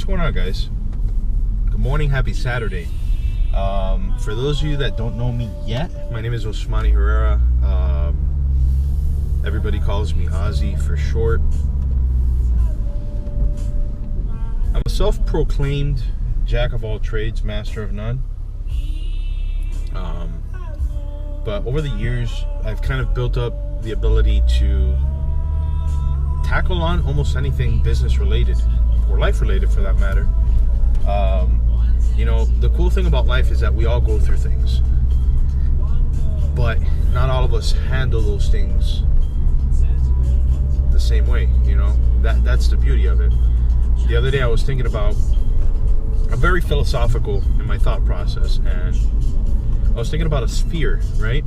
going on, guys? Good morning, happy Saturday. For those of you that don't know me yet, my name is Osmani Herrera. Everybody calls me Ozzy for short. I'm a self-proclaimed jack of all trades, master of none. But over the years, I've kind of built up the ability to tackle on almost anything business related or life related for that matter. The cool thing about life is that we all go through things, but not all of us handle those things the same way. That's the beauty of it. The other day I was thinking about, I'm very philosophical in my thought process, and I was thinking about a sphere, right?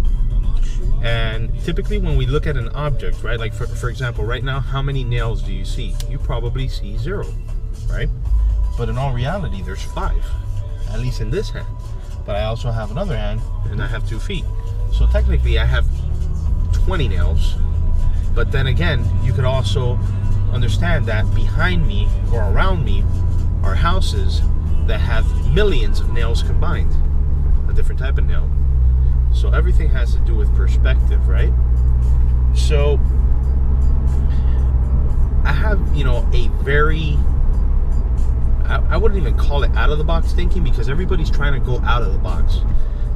And typically when we look at an object, right, like for example, right now, how many nails do you see? You probably see 0, right? But in all reality, there's 5, at least in this hand. But I also have another hand, and I have 2 feet. So technically I have 20 nails. But then again, you could also understand that behind me or around me are houses that have millions of nails combined, a different type of nail. So everything has to do with perspective, right? So I have, a very, I wouldn't even call it out of the box thinking, because everybody's trying to go out of the box.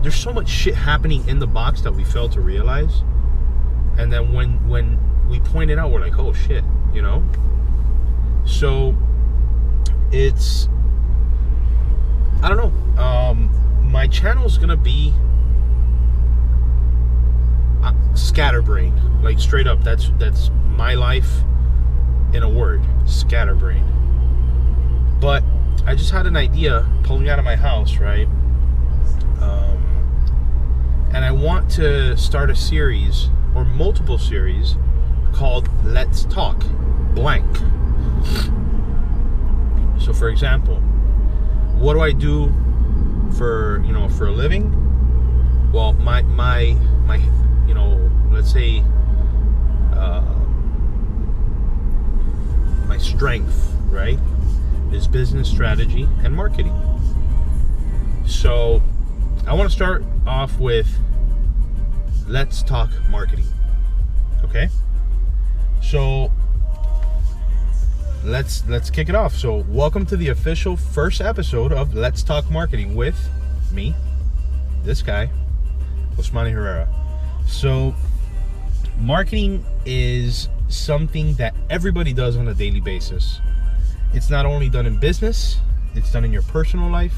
There's so much shit happening in the box that we fail to realize. And then when we point it out, we're like, oh shit, So it's, I don't know. My channel's gonna be scatterbrain, like straight up. That's my life in a word, scatterbrain. But I just had an idea pulling out of my house, right? And I want to start a series or multiple series called Let's Talk blank. So for example, what do I do for for a living? Well, my let's say my strength, right, is business strategy and marketing. So I want to start off with Let's Talk Marketing. Okay? So let's kick it off. So welcome to the official first episode of Let's Talk Marketing with me, this guy, Osmani Herrera. So marketing is something that everybody does on a daily basis. It's not only done in business, it's done in your personal life.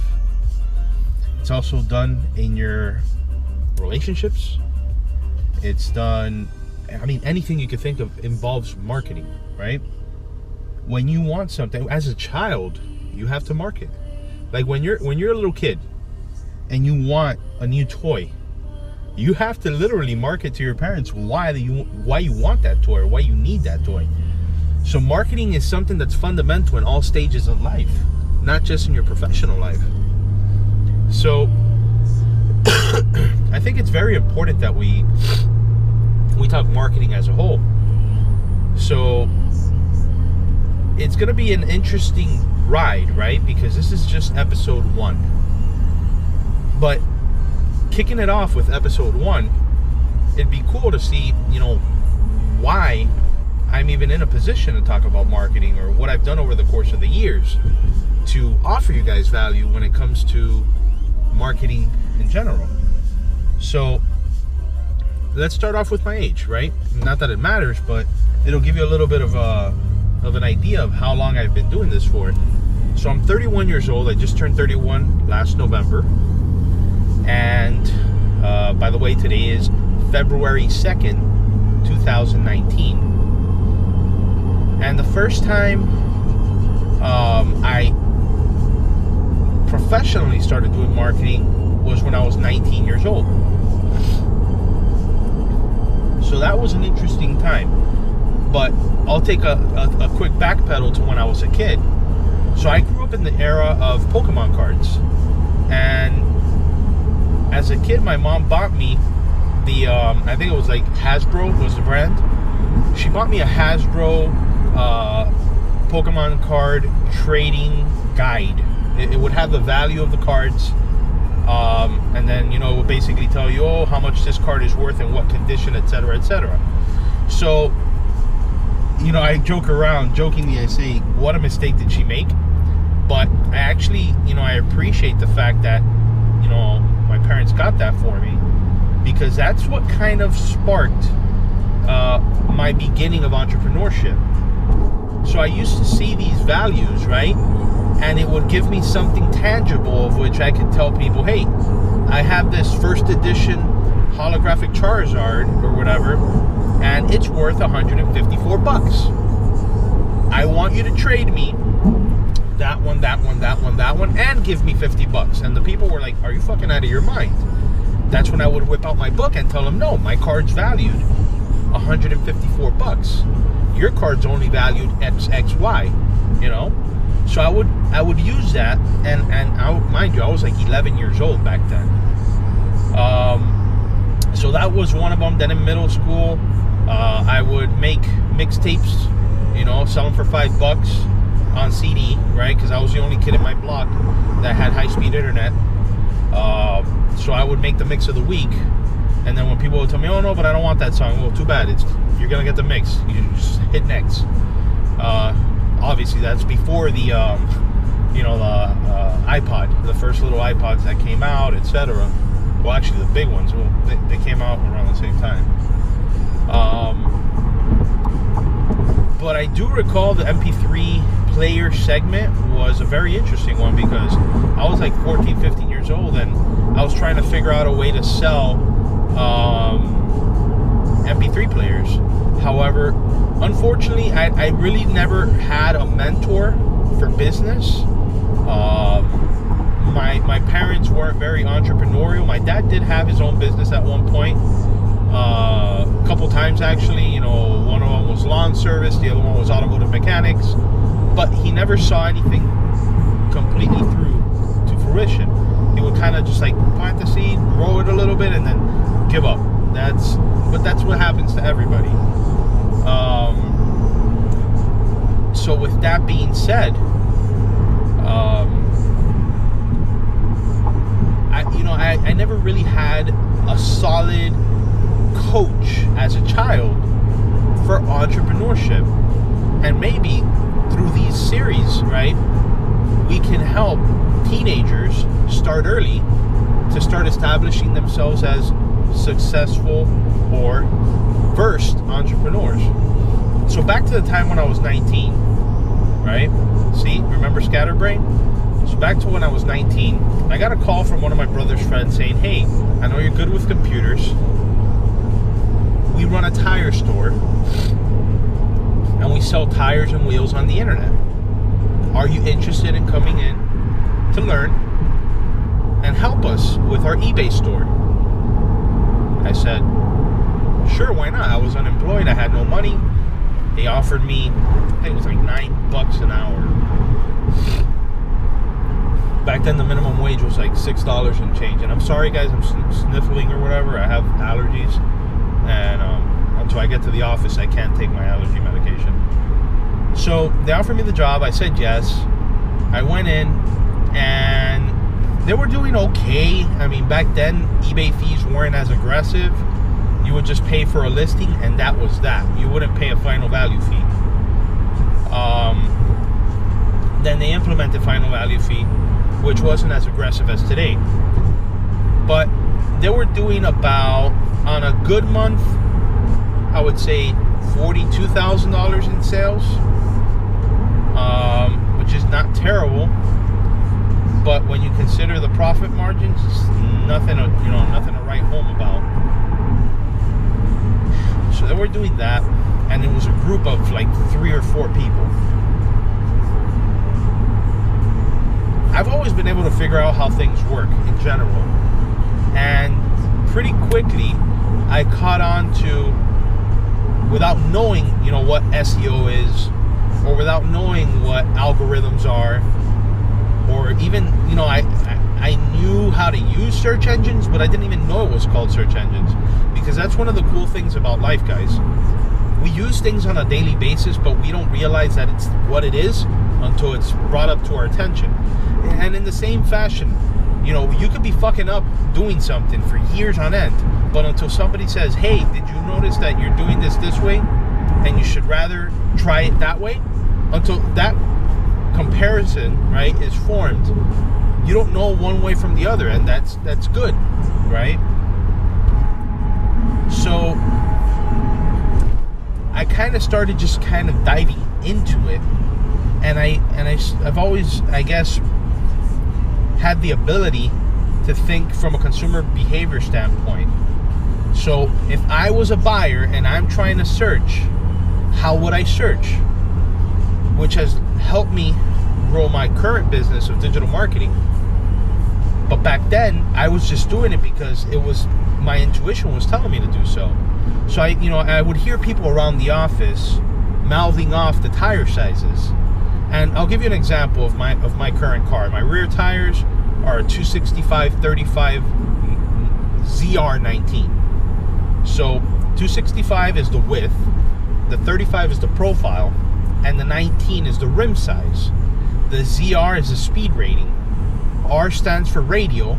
It's also done in your relationships. It's done, anything you could think of involves marketing, right? When you want something, as a child, you have to market. Like when you're a little kid and you want a new toy, you have to literally market to your parents why you want that toy or why you need that toy. So marketing is something that's fundamental in all stages of life, not just in your professional life. So I think it's very important that we talk marketing as a whole. So it's going to be an interesting ride, right? Because this is just episode 1. But kicking it off with episode 1, it'd be cool to see, why I'm even in a position to talk about marketing, or what I've done over the course of the years to offer you guys value when it comes to marketing in general. So let's start off with my age, right? Not that it matters, but it'll give you a little bit of an idea of how long I've been doing this for. So I'm 31 years old. I just turned 31 last November. And by the way, today is February 2nd, 2019. And the first time I professionally started doing marketing was when I was 19 years old. So that was an interesting time. But I'll take a quick backpedal to when I was a kid. So I grew up in the era of Pokemon cards. And as a kid, my mom bought me the, I think it was like Hasbro was the brand. She bought me a Hasbro Pokemon card trading guide. It would have the value of the cards, and then, you know, it would basically tell you, oh, how much this card is worth and what condition, etc., etc. So, you know, I joke around, jokingly I say, what a mistake did she make? But I actually, you know, I appreciate the fact that, you know, my parents got that for me, because that's what kind of sparked my beginning of entrepreneurship. So I used to see these values, right? And it would give me something tangible of which I could tell people, hey, I have this first edition holographic Charizard or whatever, and it's worth 154 bucks. I want you to trade me that one, and give me 50 bucks. And the people were like, are you fucking out of your mind? That's when I would whip out my book and tell them, no, my card's valued 154 bucks. Your card's only valued XY, you know? So I would use that, and mind you, I was like 11 years old back then. So that was one of them. Then in middle school, I would make mixtapes, you know, sell them for $5 on CD, right? Because I was the only kid in my block that had high-speed internet. So I would make the mix of the week, and then when people would tell me, oh no, but I don't want that song, well, too bad, you're gonna get the mix, you just hit next. Obviously that's before the you know, the iPod, the first little iPods that came out, etc. Well, actually the big ones, well, they came out around the same time. But I do recall the MP3 player segment was a very interesting one, because I was like 14, 15 years old, and I was trying to figure out a way to sell MP3 players. However, unfortunately, I really never had a mentor for business. My parents weren't very entrepreneurial. My dad did have his own business at one point, a couple times actually. You know, one of them was lawn service, the other one was automotive mechanics. But he never saw anything completely through to fruition. He would kind of just like plant the seed, grow it a little bit, and then give up. That's what happens to everybody. So with that being said, I never really had a solid coach as a child for entrepreneurship. And maybe through these series, right, we can help teenagers start early to start establishing themselves as successful or versed entrepreneurs. So back to the time when I was 19, right? See, remember Scatterbrain? So back to when I was 19, I got a call from one of my brother's friends saying, hey, I know you're good with computers. We run a tire store, and we sell tires and wheels on the internet. Are you interested in coming in to learn and help us with our eBay store? I said, sure, why not? I was unemployed, I had no money. They offered me, I think it was like $9 an hour. Back then the minimum wage was like $6 and change. And I'm sorry guys, I'm sniffling or whatever, I have allergies, and until I get to the office I can't take my allergy medication. So they offered me the job, I said yes. I went in, and they were doing okay. I mean, back then eBay fees weren't as aggressive. You would just pay for a listing, and that was that. You wouldn't pay a final value fee. Then they implemented final value fee, which wasn't as aggressive as today. But they were doing about, on a good month, I would say $42,000 in sales, which is not terrible. But when you consider the profit margins, it's nothing to, nothing to write home about. So they were doing that, and it was a group of like 3 or 4 people. I've always been able to figure out how things work in general, and pretty quickly I caught on to, without knowing what SEO is, or without knowing what algorithms are, or even I knew how to use search engines, but I didn't even know it was called search engines, because that's one of the cool things about life, guys. we use things on a daily basis, but we don't realize that it's what it is until it's brought up to our attention. And in the same fashion, you know, you could be fucking up doing something for years on end, but until somebody says, hey, did you notice that you're doing this way and you should rather try it that way, until that comparison, right, is formed, you don't know one way from the other, and that's good, right? So I kind of started just kind of diving into it, and I've always, I guess, had the ability to think from a consumer behavior standpoint. So if I was a buyer and I'm trying to search, how would I search? Which has helped me grow my current business of digital marketing. But back then, I was just doing it because it was, my intuition was telling me to do so. So I would hear people around the office mouthing off the tire sizes. And I'll give you an example of my current car. My rear tires are a 265/35 ZR19. So 265 is the width, the 35 is the profile, and the 19 is the rim size. The ZR is the speed rating. R stands for radial,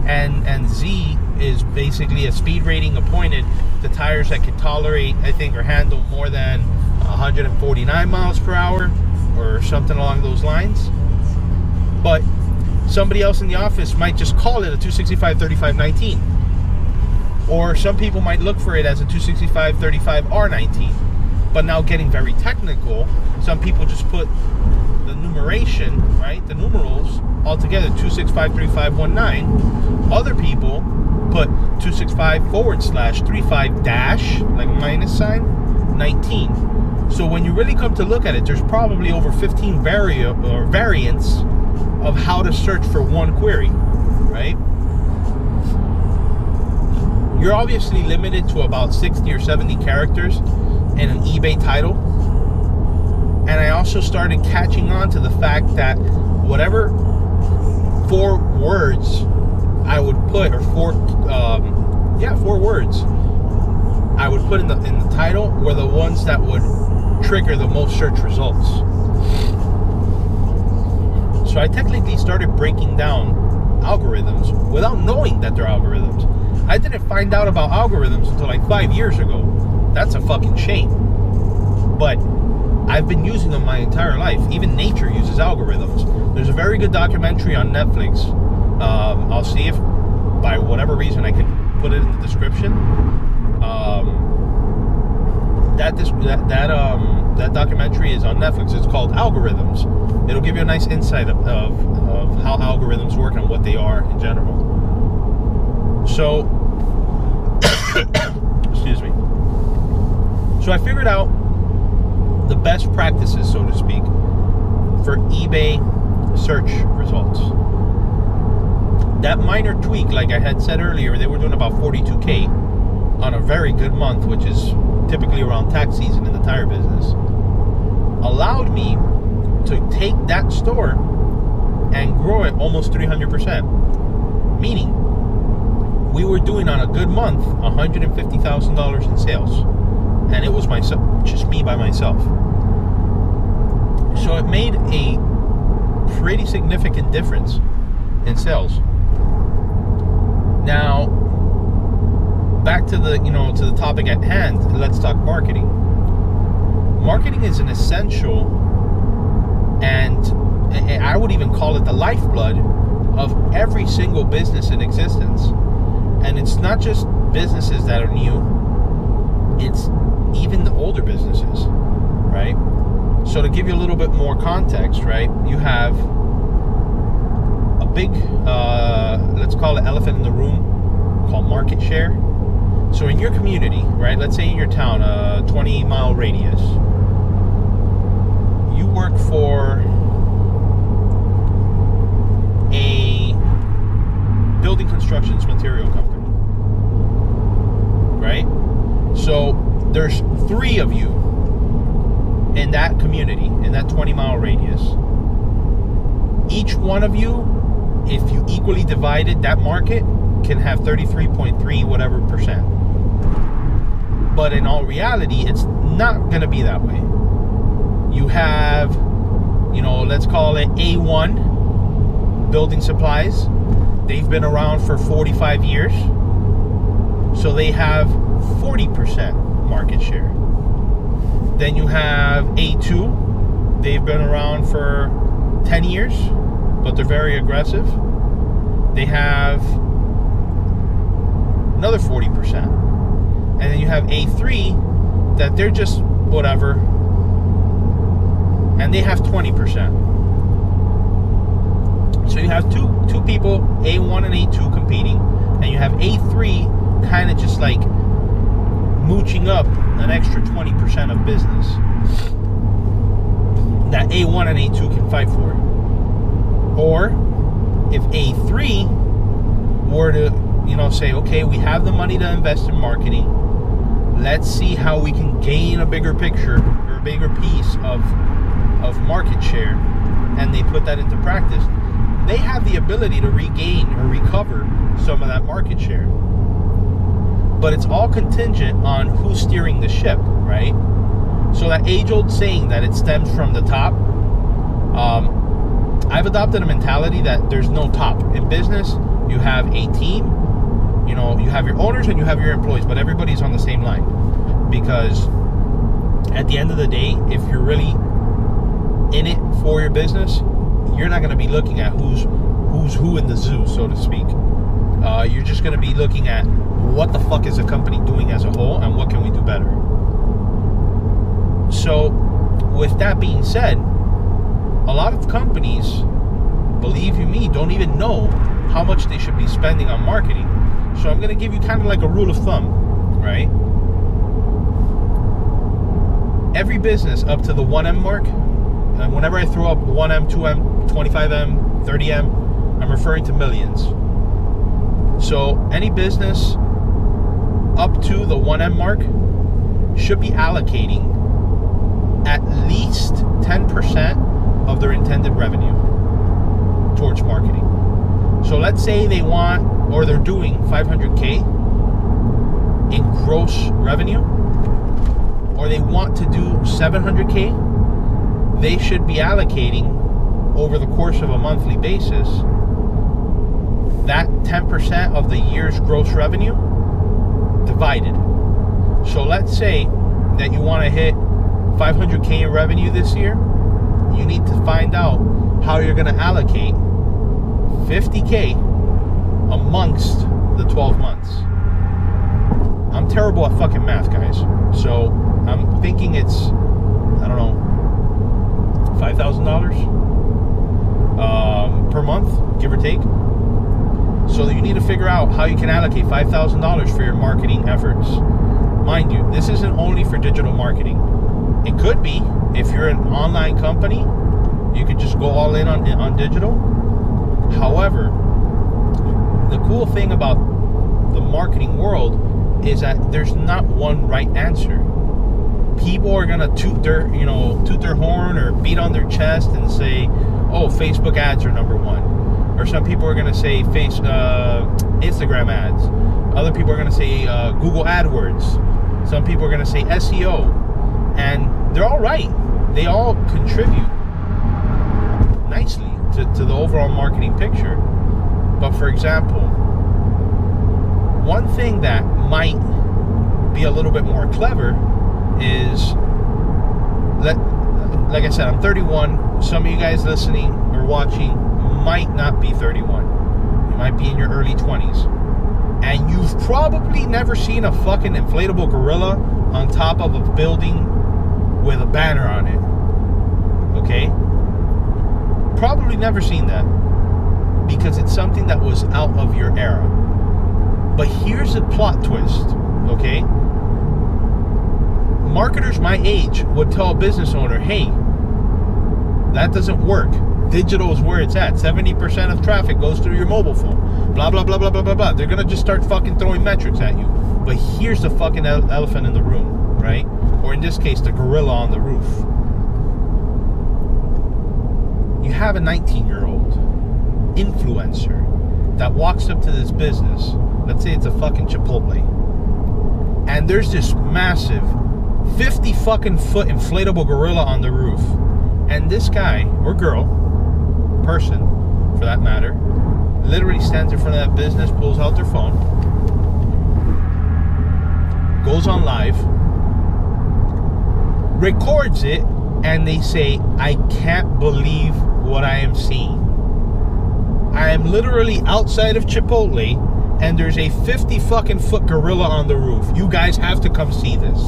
and Z is basically a speed rating appointed to tires that can tolerate, I think, or handle more than 149 miles per hour or something along those lines. But somebody else in the office might just call it a 265/35/19, or some people might look for it as a 265/35 R19. But now, getting very technical, some people just put the numeration, right, the numerals all together, 265/3519. Other people put 265/35 like minus sign 19. So when you really come to look at it, there's probably over 15 variants of how to search for one query, right? You're obviously limited to about 60 or 70 characters in an eBay title. And I also started catching on to the fact that whatever 4 words I would put, or 4 words I would put in the title, were the ones that would trigger the most search results. So I technically started breaking down algorithms without knowing that they're algorithms. I didn't find out about algorithms until like 5 years ago. That's a fucking shame. But I've been using them my entire life. Even nature uses algorithms. There's a very good documentary on Netflix. I'll see if by whatever reason I can put it in the description. That documentary is on Netflix. It's called Algorithms. It'll give you a nice insight of how algorithms work and what they are in general. So, excuse me. So I figured out the best practices, so to speak, for eBay search results. That minor tweak, like I had said earlier, they were doing about 42K on a very good month, which is typically around tax season in the tire business, allowed me to take that store and grow it almost 300%. Meaning, we were doing on a good month $150,000 in sales, and it was myself, just me by myself. So it made a pretty significant difference in sales. Now, back to the to the topic at hand. Let's talk marketing. Marketing is an essential, and I would even call it the lifeblood of every single business in existence. And it's not just businesses that are new, it's even the older businesses, right? So to give you a little bit more context, right, you have a big, let's call it elephant in the room, called market share. So in your community, right, let's say in your town, a 20-mile radius, you work for a building constructions material company, right? So there's 3 of you in that community, in that 20-mile radius. Each one of you, if you equally divided that market, can have 33.3 whatever percent. But in all reality, it's not going to be that way. You have, let's call it A1 Building Supplies. They've been around for 45 years. So they have 40% market share. Then you have A2. They've been around for 10 years, but they're very aggressive. They have another 40%. And then you have A3 that they're just whatever, and they have 20%. So you have two people, A1 and A2 competing, and you have A3 kind of just like mooching up an extra 20% of business that A1 and A2 can fight for. Or if A3 were to, say, okay, we have the money to invest in marketing, let's see how we can gain a bigger picture or a bigger piece of market share, and they put that into practice, they have the ability to regain or recover some of that market share. But it's all contingent on who's steering the ship, right? So that age-old saying that it stems from the top, I've adopted a mentality that there's no top. In business, you have a team, you have your owners and you have your employees, but everybody's on the same line. Because at the end of the day, if you're really in it for your business, you're not going to be looking at who's who in the zoo, so to speak. You're just going to be looking at what the fuck is the company doing as a whole and what can we do better. So with that being said, a lot of companies, believe you me, don't even know how much they should be spending on marketing. So I'm going to give you kind of like a rule of thumb, right? Every business up to the 1M mark, and whenever I throw up 1M, 2M, 25M, 30M, I'm referring to millions. So any business up to the 1M mark should be allocating at least 10% of their intended revenue towards marketing. So let's say they want, or they're doing 500K in gross revenue, or they want to do 700K, they should be allocating over the course of a monthly basis that 10% of the year's gross revenue divided. So let's say that you want to hit 500K in revenue this year. You need to find out how you're going to allocate 50K amongst the 12 months. I'm terrible at fucking math, guys. So I'm thinking it's, I don't know, $5,000 per month, give or take. So you need to figure out how you can allocate $5,000 for your marketing efforts. Mind you, this isn't only for digital marketing. It could be, if you're an online company, you could just go all in on digital. However, the cool thing about the marketing world is that there's not one right answer. People are gonna toot their horn or beat on their chest and say, "Oh, Facebook ads are number one," or some people are gonna say Instagram ads. Other people are gonna say Google AdWords. Some people are gonna say SEO, and they're all right. They all contribute nicely to the overall marketing picture. But for example, one thing that might be a little bit more clever is, like I said, I'm 31. Some of you guys listening or watching might not be 31. You might be in your early 20s. And you've probably never seen a fucking inflatable gorilla on top of a building with a banner on it. Okay? Probably never seen that, because it's something that was out of your era. But here's a plot twist, okay? Marketers my age would tell a business owner, hey, that doesn't work. Digital is where it's at. 70% of traffic goes through your mobile phone. Blah, blah, blah, blah, blah, blah, blah. They're going to just start fucking throwing metrics at you. But here's the fucking elephant in the room, right? Or in this case, the gorilla on the roof. You have a 19-year-old influencer that walks up to this business. Let's say it's a fucking Chipotle. and there's this massive 50 fucking foot inflatable gorilla on the roof. And this guy, or girl, person, for that matter, literally stands in front of that business, pulls out their phone, goes on live, records it, and they say, I can't believe what I am seeing. I am literally outside of Chipotle, and there's a 50 fucking foot gorilla on the roof. You guys have to come see this.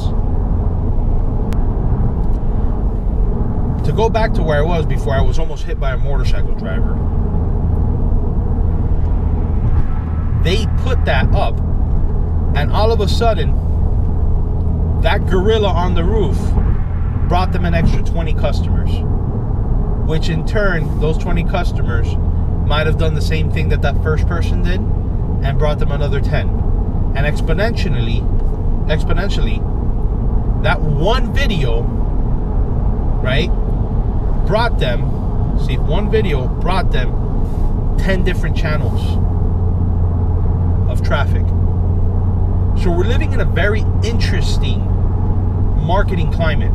To go back to where I was before I was almost hit by a motorcycle driver, they put that up, and all of a sudden, that gorilla on the roof brought them an extra 20 customers, which in turn, those 20 customers might have done the same thing that that first person did and brought them another 10. And exponentially, that one video, right, brought them, one video brought them 10 different channels of traffic. So we're living in a very interesting marketing climate.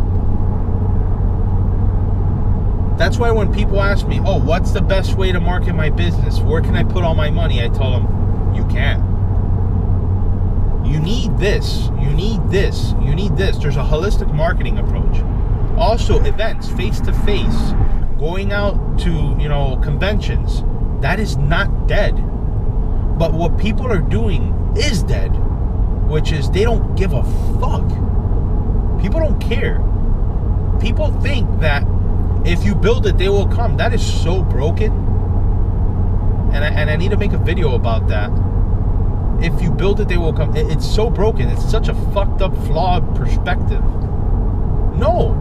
That's why when people ask me, oh, what's the best way to market my business? Where can I put all my money? I tell them, you can't. You need this. You need this. You need this. There's a holistic marketing approach. Also, events, face-to-face, going out to, conventions. That is not dead. But what people are doing is dead, which is they don't give a fuck. People don't care. People think that if you build it, they will come. That is so broken. And I need to make a video about that. If you build it, they will come. It's so broken. It's such a fucked up, flawed perspective. No.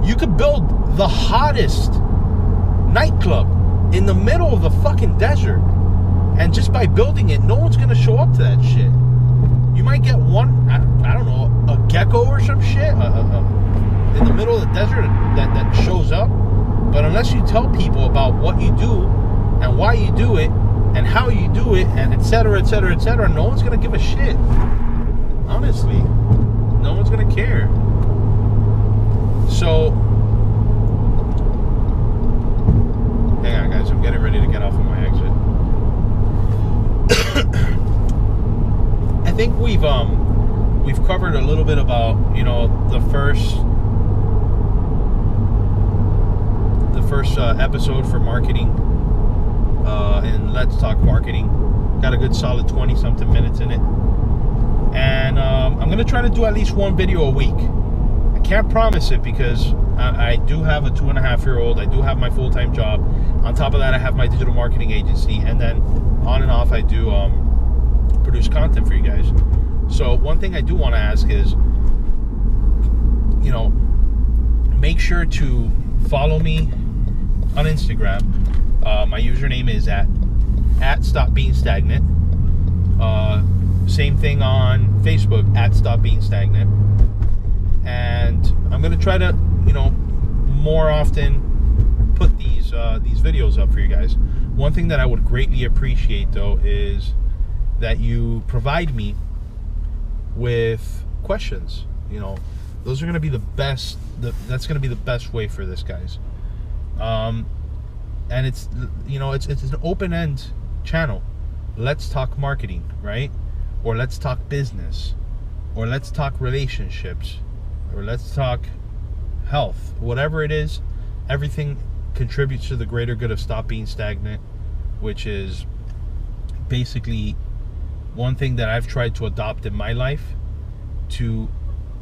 You could build the hottest nightclub in the middle of the fucking desert. And just by building it, no one's going to show up to that shit. You might get one, I don't know, a gecko or some shit in the middle of the desert that shows up. But unless you tell people about what you do and why you do it and how you do it and et cetera, no one's going to give a shit. Honestly, no one's going to care. So, hang on guys, I'm getting ready to get off of my exit. I think we've covered a little bit about, the first episode for marketing, and Let's Talk Marketing. Got a good solid 20 something minutes in it, and I'm gonna try to do at least one video a week. I can't promise it because I do have a 2.5-year-old. I do have my full-time job. On top of that, I have my digital marketing agency, and then on and off I do produce content for you guys. So one thing I do want to ask is, make sure to follow me on Instagram. My username is at Stop Being Stagnant. Same thing on Facebook, at Stop Being Stagnant. And I'm gonna try to, more often put these videos up for you guys. One thing that I would greatly appreciate though is that you provide me with questions. Those are going to be the best. That's going to be the best way for this, guys. And it's it's an open-end channel. Let's talk marketing, right? Or let's talk business, or let's talk relationships, or let's talk health. Whatever it is, everything contributes to the greater good of Stop Being Stagnant, which is basically one thing that I've tried to adopt in my life to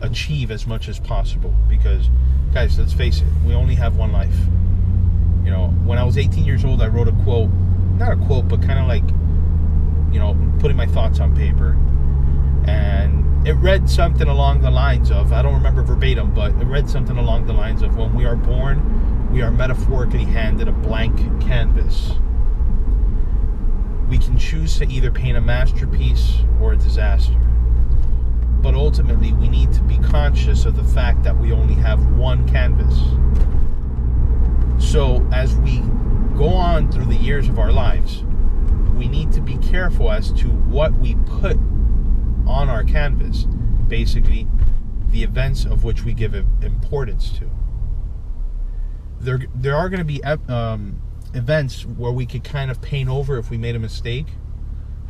achieve as much as possible. Because, guys, let's face it, we only have one life. When I was 18 years old, I wrote a quote, not a quote, but kind of like, putting my thoughts on paper. And it read something along the lines of, I don't remember verbatim, but it read something along the lines of, when we are born, we are metaphorically handed a blank canvas. We can choose to either paint a masterpiece or a disaster. But ultimately, we need to be conscious of the fact that we only have one canvas. So as we go on through the years of our lives, we need to be careful as to what we put on our canvas. basically the events of which we give importance to. There are going to be events where we could kind of paint over if we made a mistake.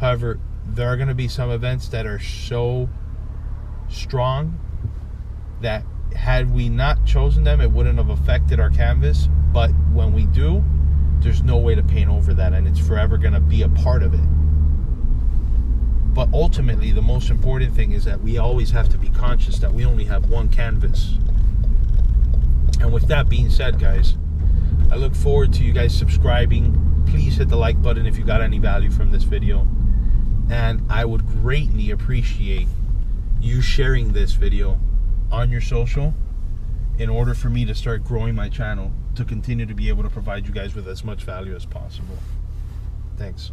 However, there are going to be some events that are so strong that had we not chosen them, it wouldn't have affected our canvas. But when we do, there's no way to paint over that, and it's forever going to be a part of it. But ultimately, the most important thing is that we always have to be conscious that we only have one canvas. And with that being said, guys, I look forward to you guys subscribing. Please hit the like button if you got any value from this video. And I would greatly appreciate you sharing this video on your social in order for me to start growing my channel to continue to be able to provide you guys with as much value as possible. Thanks.